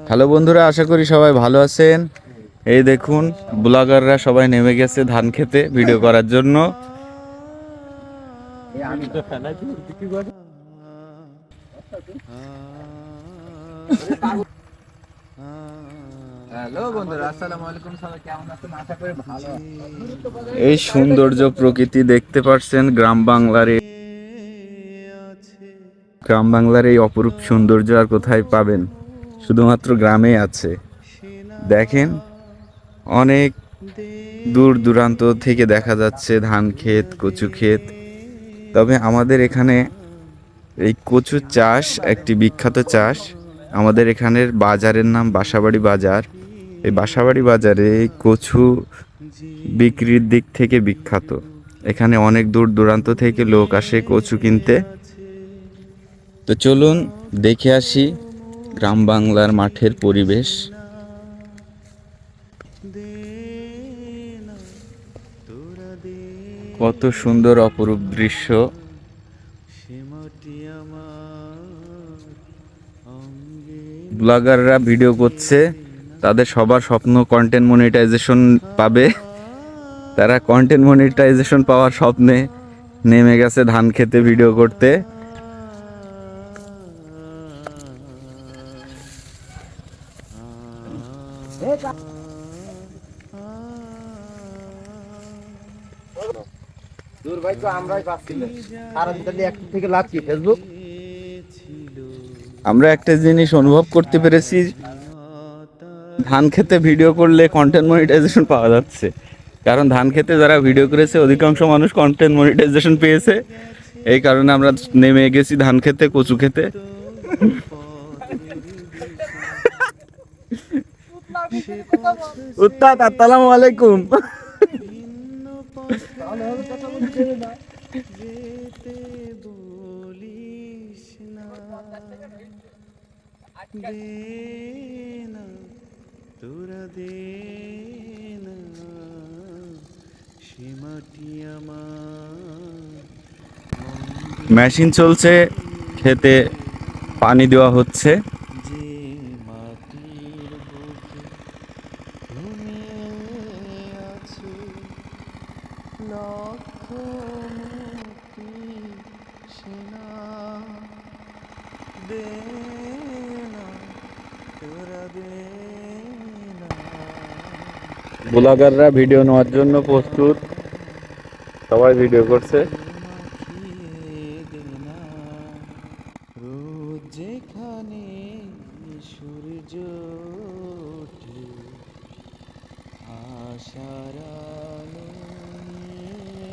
Hello বন্ধুরা, আশা করি সবাই ভালো আছেন। এই দেখুন, ব্লগাররা সবাই নেমে গেছে ধান খেতে ভিডিও করার জন্য। হ্যালো বন্ধুরা, আসসালামু আলাইকুম। সবাই কেমন আছেন? আশা করি ভালো আছেন। এই সৌন্দর্য প্রকৃতি দেখতে পাচ্ছেন গ্রাম বাংলার এই অপরূপ সৌন্দর্য আর কোথায় পাবেন? শুধুমাত্র গ্রামে আছে। দেখেন, অনেক দূর দূরান্ত থেকে দেখা যাচ্ছে ধান ক্ষেত, কচু ক্ষেত। তবে আমাদের এখানে এই কচু চাষ একটি বিখ্যাত চাষ। আমাদের এখানের বাজারের নাম বাসাবাড়ি বাজার। এই বাসাবাড়ি বাজারে এই কচু বিক্রির দিক থেকে বিখ্যাত। এখানে অনেক দূর দূরান্ত থেকে লোক আসে কচু কিনতে। তো চলুন দেখে আসি গ্রাম বাংলার মাঠের পরিবেশ। কত সুন্দর অপরূপ দৃশ্য। ব্লগাররা ভিডিও করছে, তাদের সবার স্বপ্ন কন্টেন্ট মনিটাইজেশন পাবে। তারা কন্টেন্ট মনিটাইজেশন পাওয়ার স্বপ্নে নেমে গেছে ধান খেতে ভিডিও করতে। দূর ভাই, তো আমরাই পাচ্ছিলাম। সারাদিন এক থেকে লাভ কি ফেসবুক? আমরা একটা জিনিস অনুভব করতে পেরেছি, ধান খেতে ভিডিও করলে কন্টেন্ট মনিটাইজেশন পাওয়া যাচ্ছে। কারণ ধান খেতে যারা ভিডিও করেছে অধিকাংশ মানুষ কন্টেন্ট মনিটাইজেশন পেয়েছে। এই কারণে আমরা নেমে গেছি ধান খেতে, কচু খেতে। উস্তাদ, আসসালামু আলাইকুম। মেশিন চলছে, খেতে পানি দেওয়া হচ্ছে। ব্লগাররা ভিডিও নেওয়ার জন্য প্রস্তুত, সবাই ভিডিও করছে। যেখানে সূর্য ওঠে, আশার আলো নিয়ে,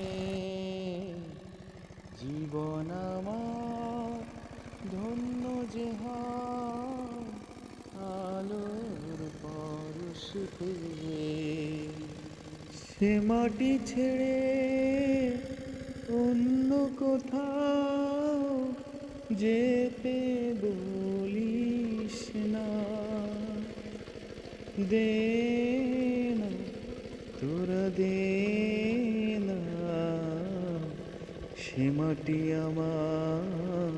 জীবন আমার ধন্য যে হয় আলোর পরশ পেয়ে। সে মাটি ছেড়ে অন্য কোথাও যেতে বলিস না, দে না তোরা দে না, সে মাটি আমার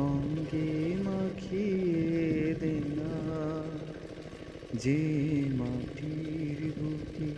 অঙ্গে মাখিয়ে দে না, যে মাটির বুকে